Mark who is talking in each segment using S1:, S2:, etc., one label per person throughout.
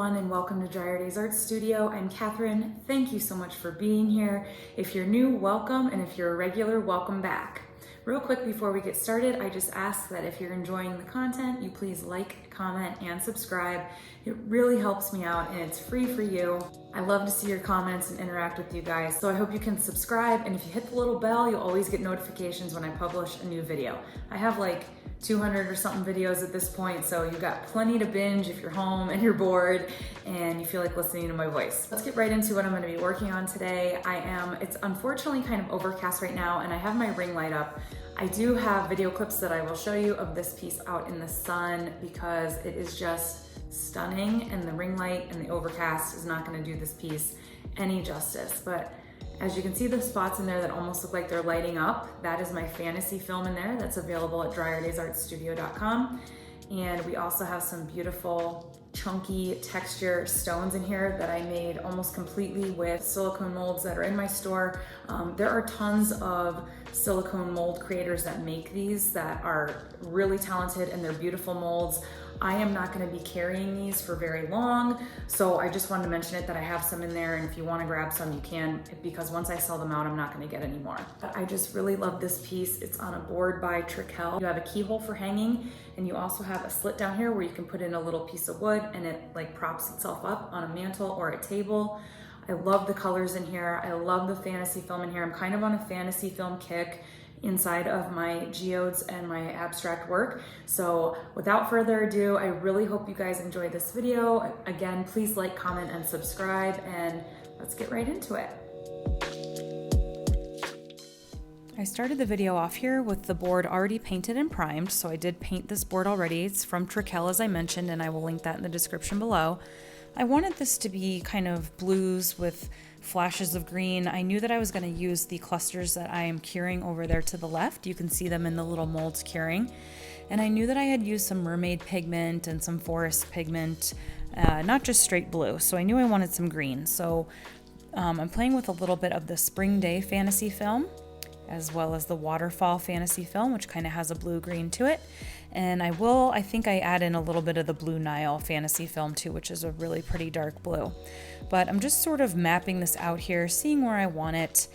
S1: everyone, and welcome to DryerDays Art Studio. I'm Catherine. Thank you so much for being here. If you're new, welcome, and if you're a regular, welcome back. Real quick before we get started, I just ask that if you're enjoying the content, you please like, comment, and subscribe. It really helps me out and it's free for you. I love to see your comments and interact with you guys, so I hope you can subscribe, and if you hit the little bell, you'll always get notifications when I publish a new video. I have like 200 or something videos at this point, so you've got plenty to binge if you're home and you're bored and you feel like listening to my voice. Let's get right into what I'm going to be working on today. It's unfortunately kind of overcast right now, and I have my ring light up. I do have video clips that I will show you of this piece out in the sun because it is just stunning, and the ring light and the overcast is not going to do this piece any justice. But as you can see, the spots in there that almost look like they're lighting up, that is my fantasy film in there that's available at DryerDaysArtStudio.com. And we also have some beautiful chunky texture stones in here that I made almost completely with silicone molds that are in my store. There are tons of silicone mold creators that make these that are really talented, and they're beautiful molds. I am not going to be carrying these for very long, so I just wanted to mention it that I have some in there, and if you want to grab some, you can, because once I sell them out, I'm not going to get any more. But I just really love this piece. It's on a board by Trickell. You have a keyhole for hanging, and you also have a slit down here where you can put in a little piece of wood, and it like props itself up on a mantle or a table. I love the colors in here. I love the fantasy film in here. I'm kind of on a fantasy film kick inside of my geodes and my abstract work. So without further ado, I really hope you guys enjoy this video. Again, please like, comment, and subscribe, and let's get right into it. I started the video off here with the board already painted and primed, so I did paint this board already. It's from Trickell, as I mentioned, and I will link that in the description below. I wanted this to be kind of blues with flashes of green. I knew that I was going to use the clusters that I am curing over there to the left. You can see them in the little molds curing. And I knew that I had used some mermaid pigment and some forest pigment, not just straight blue. So I knew I wanted some green. So I'm playing with a little bit of the Spring Day fantasy film, as well as the Waterfall fantasy film, which kind of has a blue-green to it. And I think I add in a little bit of the Blue Nile fantasy film too, which is a really pretty dark blue. But I'm just sort of mapping this out here, seeing where I want it.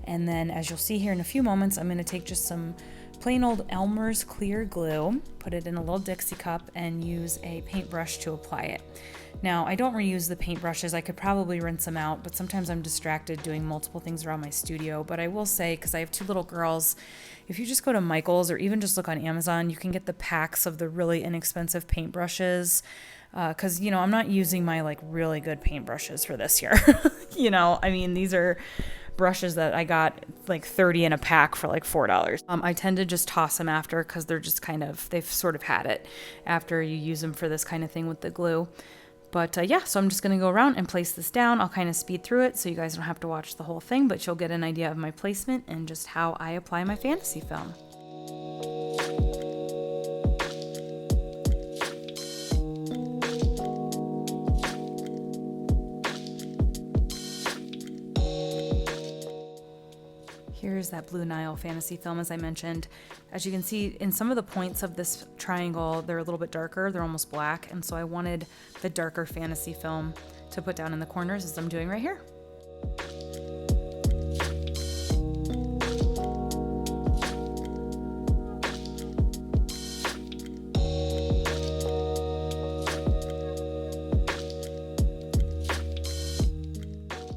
S1: And then as you'll see here in a few moments, I'm gonna take just some plain old Elmer's clear glue, put it in a little Dixie cup, and use a paintbrush to apply it. Now, I don't reuse the paintbrushes. I could probably rinse them out, but sometimes I'm distracted doing multiple things around my studio. But I will say, because I have two little girls, if you just go to Michael's or even just look on Amazon, you can get the packs of the really inexpensive paintbrushes. Because, you know, I'm not using my like really good paintbrushes for this year. You know, I mean, these are brushes that I got like 30 in a pack for like $4. I tend to just toss them after because they're just they've sort of had it after you use them for this kind of thing with the glue. But yeah, so I'm just going to go around and place this down. I'll kind of speed through it so you guys don't have to watch the whole thing, but you'll get an idea of my placement and just how I apply my fantasy film. Here's that Blue Nile fantasy film, as I mentioned. As you can see, in some of the points of this triangle, they're a little bit darker, they're almost black, and so I wanted the darker fantasy film to put down in the corners, as I'm doing right here.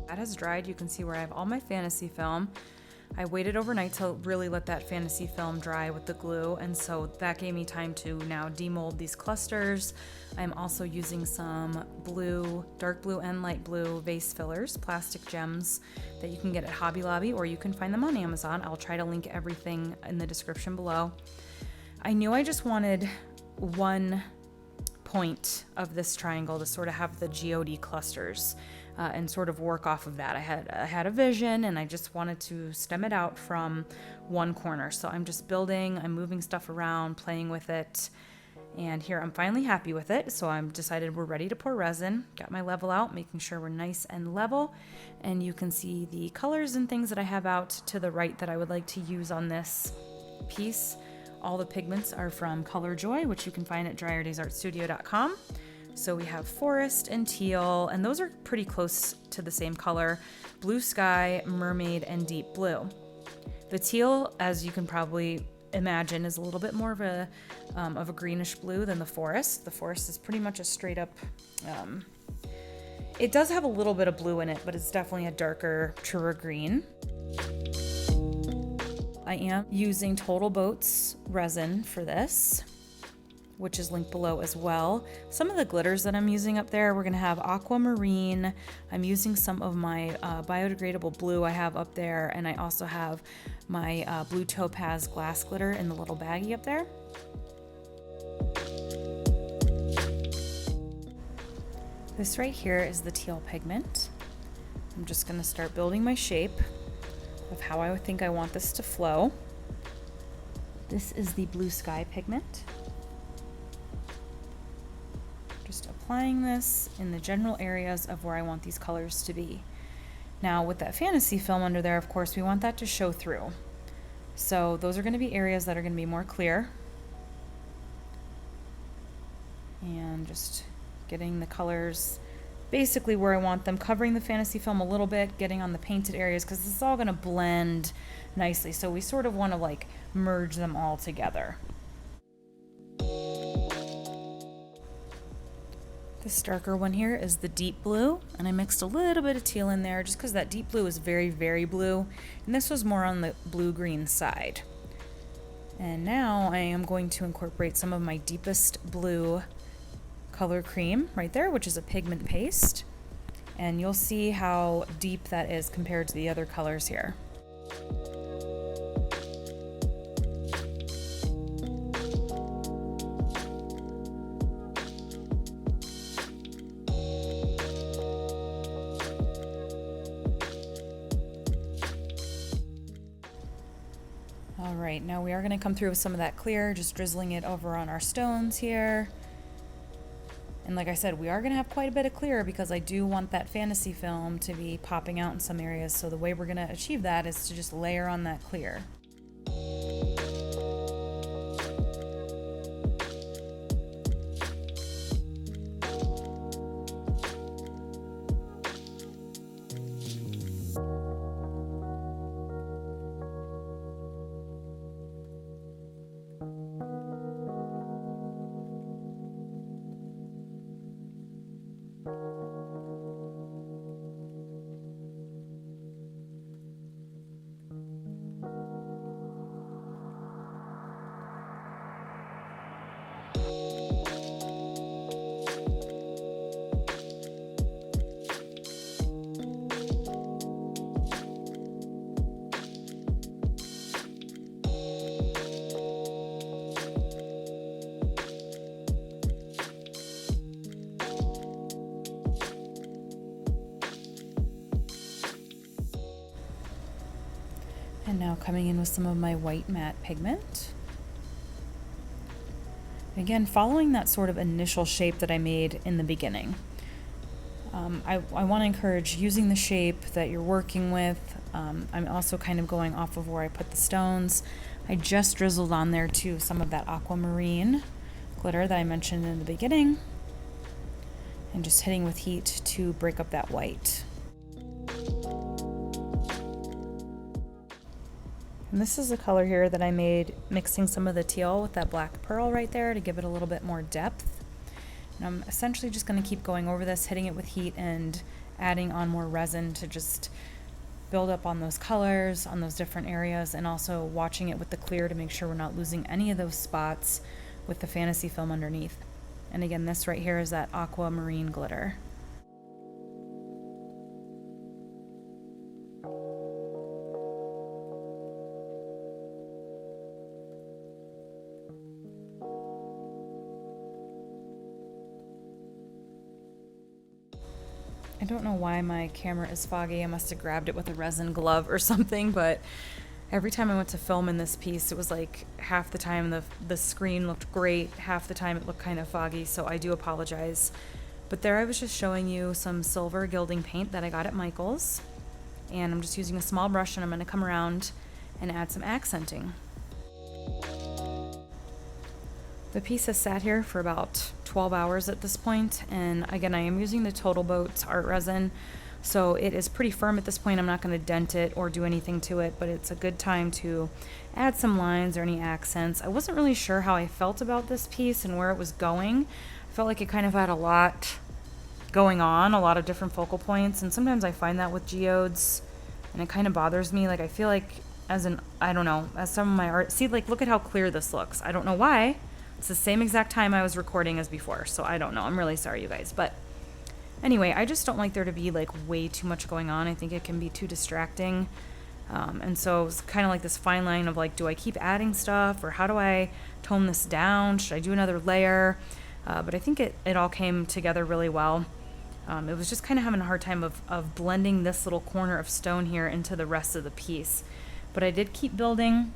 S1: That has dried. You can see where I have all my fantasy film. I waited overnight to really let that fantasy film dry with the glue, and so that gave me time to now demold these clusters. I'm also using some blue, dark blue and light blue vase fillers, plastic gems that you can get at Hobby Lobby, or you can find them on Amazon. I'll try to link everything in the description below. I knew I just wanted one point of this triangle to sort of have the geode clusters. And sort of work off of that. I had a vision, and I just wanted to stem it out from one corner. So I'm just building, I'm moving stuff around, playing with it, and here I'm finally happy with it. So I'm decided we're ready to pour resin. Got my level out, making sure we're nice and level, and you can see the colors and things that I have out to the right that I would like to use on this piece. All the pigments are from Color Joy, which you can find at DryerDaysArtStudio.com. So we have forest and teal, and those are pretty close to the same color. Blue sky, mermaid, and deep blue. The teal, as you can probably imagine, is a little bit more of a greenish blue than the forest. The forest is pretty much a straight up, it does have a little bit of blue in it, but it's definitely a darker, truer green. I am using Total Boats resin for this, which is linked below as well. Some of the glitters that I'm using up there, we're gonna have aquamarine. I'm using some of my biodegradable blue I have up there, and I also have my blue topaz glass glitter in the little baggie up there. This right here is the teal pigment. I'm just gonna start building my shape of how I think I want this to flow. This is the blue sky pigment. Just applying this in the general areas of where I want these colors to be. Now with that fantasy film under there, of course, we want that to show through. So those are going to be areas that are going to be more clear. And just getting the colors basically where I want them, covering the fantasy film a little bit, getting on the painted areas, because this is all going to blend nicely. So we sort of want to like merge them all together. This darker one here is the deep blue, and I mixed a little bit of teal in there just because that deep blue is very, very blue, and this was more on the blue-green side. And now I am going to incorporate some of my deepest blue color cream right there, which is a pigment paste, and you'll see how deep that is compared to the other colors here. All right, now we are going to come through with some of that clear, just drizzling it over on our stones here. And like I said, we are going to have quite a bit of clear because I do want that fantasy film to be popping out in some areas. So the way we're going to achieve that is to just layer on that clear. And now coming in with some of my white matte pigment. Again, following that sort of initial shape that I made in the beginning. I want to encourage using the shape that you're working with. I'm also kind of going off of where I put the stones. I just drizzled on there too some of that aquamarine glitter that I mentioned in the beginning. And just hitting with heat to break up that white. And this is a color here that I made mixing some of the teal with that black pearl right there to give it a little bit more depth. And I'm essentially just going to keep going over this, hitting it with heat and adding on more resin to just build up on those colors, on those different areas, and also watching it with the clear to make sure we're not losing any of those spots with the fantasy film underneath. And again, this right here is that aquamarine glitter. I don't know why my camera is foggy. I must have grabbed it with a resin glove or something, but every time I went to film in this piece, it was like half the time the screen looked great, half the time it looked kind of foggy, so I do apologize. But there I was just showing you some silver gilding paint that I got at Michael's, and I'm just using a small brush, and I'm going to come around and add some accenting. The piece has sat here for about 12 hours at this point. And again, I am using the Total Boats art resin, so it is pretty firm at this point. I'm not going to dent it or do anything to it, but it's a good time to add some lines or any accents. I wasn't really sure how I felt about this piece and where it was going. I felt like it kind of had a lot going on, a lot of different focal points, and sometimes I find that with geodes, and it kind of bothers me. Like, I feel like I don't know, as some of my art, see, like, look at how clear this looks. I don't know why. It's the same exact time I was recording as before, so I don't know. I'm really sorry, you guys. But anyway, I just don't like there to be, like, way too much going on. I think it can be too distracting. And so it's kind of like this fine line of, like, do I keep adding stuff, or how do I tone this down? Should I do another layer? But I think it all came together really well. It was just kind of having a hard time of blending this little corner of stone here into the rest of the piece. But I did keep building,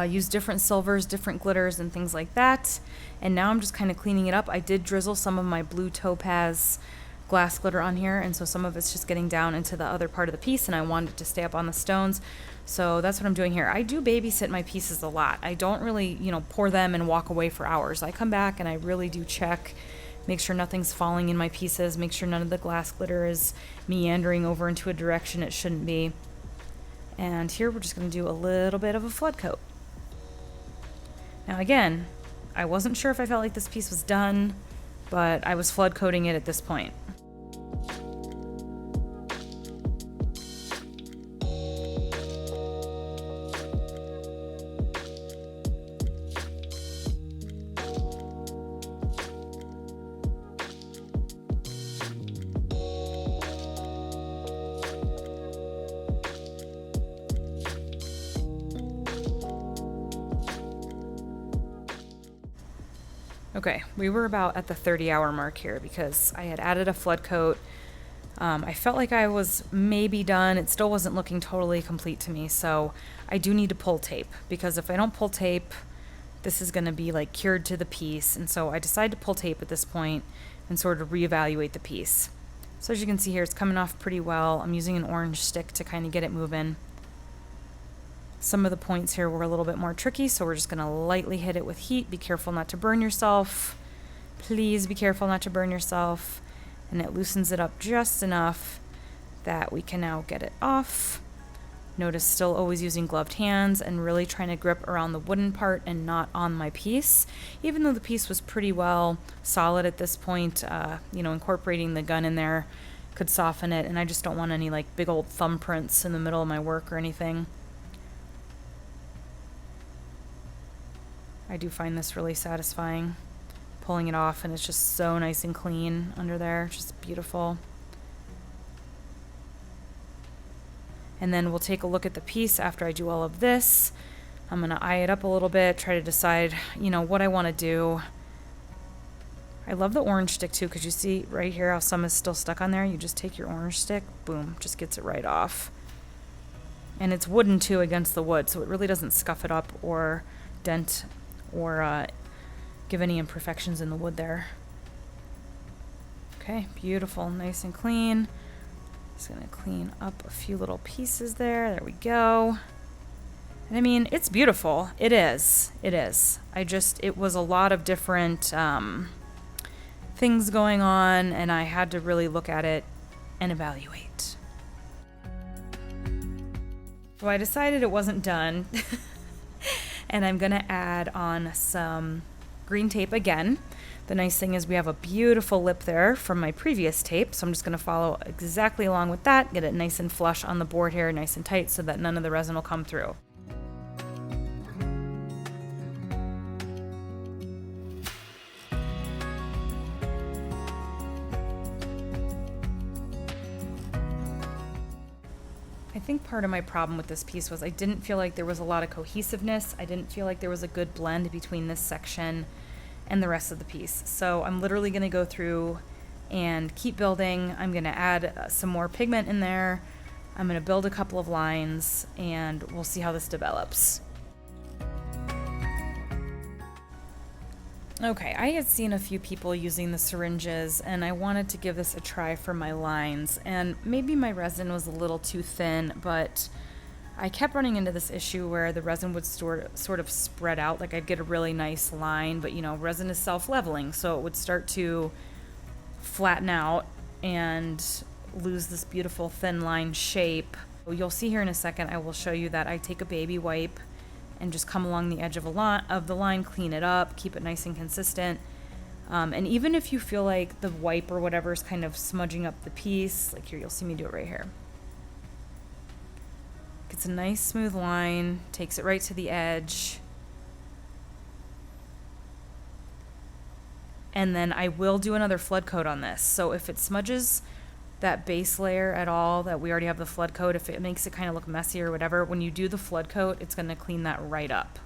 S1: use different silvers, different glitters, and things like that. And now I'm just kind of cleaning it up. I did drizzle some of my blue topaz glass glitter on here, and so some of it's just getting down into the other part of the piece, and I wanted it to stay up on the stones. So that's what I'm doing here. I do babysit my pieces a lot. I don't really, pour them and walk away for hours. I come back and I really do check, make sure nothing's falling in my pieces, make sure none of the glass glitter is meandering over into a direction it shouldn't be. And here we're just going to do a little bit of a flood coat. Now again, I wasn't sure if I felt like this piece was done, but I was flood coating it at this point. Okay, we were about at the 30-hour mark here because I had added a flood coat. I felt like I was maybe done. It still wasn't looking totally complete to me, so I do need to pull tape, because if I don't pull tape, this is going to be like cured to the piece. And so I decided to pull tape at this point and sort of reevaluate the piece. So as you can see here, it's coming off pretty well. I'm using an orange stick to kind of get it moving. Some of the points here were a little bit more tricky, so we're just going to lightly hit it with heat. Be careful not to burn yourself. Please be careful not to burn yourself. And it loosens it up just enough that we can now get it off. Notice still always using gloved hands and really trying to grip around the wooden part and not on my piece. Even though the piece was pretty well solid at this point, incorporating the gun in there could soften it, and I just don't want any like big old thumbprints in the middle of my work or anything. I do find this really satisfying, pulling it off, and it's just so nice and clean under there, just beautiful. And then we'll take a look at the piece after I do all of this. I'm going to eye it up a little bit, try to decide, what I want to do. I love the orange stick too, because you see right here how some is still stuck on there. You just take your orange stick, boom, just gets it right off. And it's wooden too against the wood, so it really doesn't scuff it up or dent or give any imperfections in the wood there. Okay, beautiful, nice and clean. Just gonna clean up a few little pieces there. There we go. And I mean, it's beautiful. It is. It is. It was a lot of different things going on, and I had to really look at it and evaluate. So I decided it wasn't done. And I'm going to add on some green tape again. The nice thing is we have a beautiful lip there from my previous tape, so I'm just going to follow exactly along with that, get it nice and flush on the board here, nice and tight, so that none of the resin will come through. I think part of my problem with this piece was I didn't feel like there was a lot of cohesiveness. I didn't feel like there was a good blend between this section and the rest of the piece. So I'm literally going to go through and keep building. I'm going to add some more pigment in there. I'm going to build a couple of lines, and we'll see how this develops. Okay, I had seen a few people using the syringes, and I wanted to give this a try for my lines. And maybe my resin was a little too thin, but I kept running into this issue where the resin would sort of spread out. Like I'd get a really nice line, but you know, resin is self-leveling, so it would start to flatten out and lose this beautiful thin line shape. You'll see here in a second, I will show you that I take a baby wipe and just come along the edge of the line, clean it up, keep it nice and consistent. And even if you feel like the wipe or whatever is kind of smudging up the piece, like here, you'll see me do it right here. Gets a nice smooth line, takes it right to the edge. And then I will do another flood coat on this. So if it smudges that base layer at all, that we already have the flood coat, if it makes it kind of look messy or whatever, when you do the flood coat, it's going to clean that right up.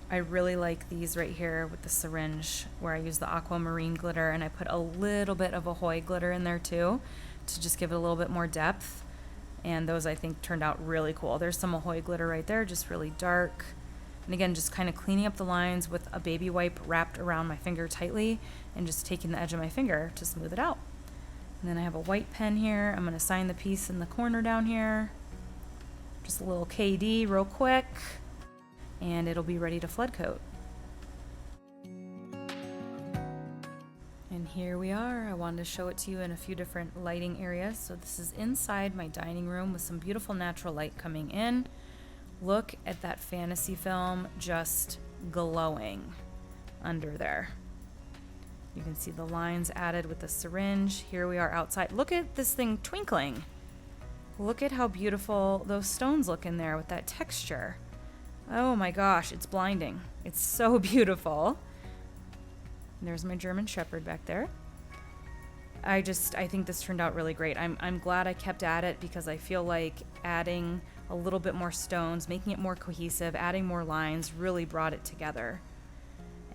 S1: I really like these right here with the syringe, where I use the aquamarine glitter, and I put a little bit of Ahoy glitter in there too to just give it a little bit more depth. And those I think turned out really cool. There's some Ahoy glitter right there, just really dark. And again, just kind of cleaning up the lines with a baby wipe wrapped around my finger tightly and just taking the edge of my finger to smooth it out. And then I have a white pen here. I'm going to sign the piece in the corner down here. Just a little KD real quick. And it'll be ready to flood coat. And here we are. I wanted to show it to you in a few different lighting areas. So this is inside my dining room with some beautiful natural light coming in. Look at that fantasy film just glowing under there. You can see the lines added with the syringe. Here we are outside. Look at this thing twinkling. Look at how beautiful those stones look in there with that texture. Oh my gosh, it's blinding. It's so beautiful. There's my German Shepherd back there. I think this turned out really great. I'm glad I kept at it, because I feel like adding a little bit more stones, making it more cohesive, adding more lines really brought it together.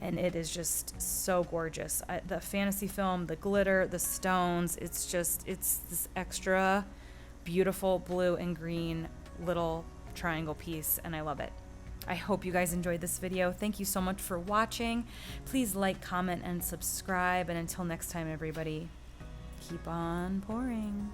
S1: And it is just so gorgeous. The fantasy film, the glitter, the stones, it's this extra beautiful blue and green little triangle piece, and I love it. I hope you guys enjoyed this video. Thank you so much for watching. Please like, comment, and subscribe. And until next time, everybody, keep on pouring.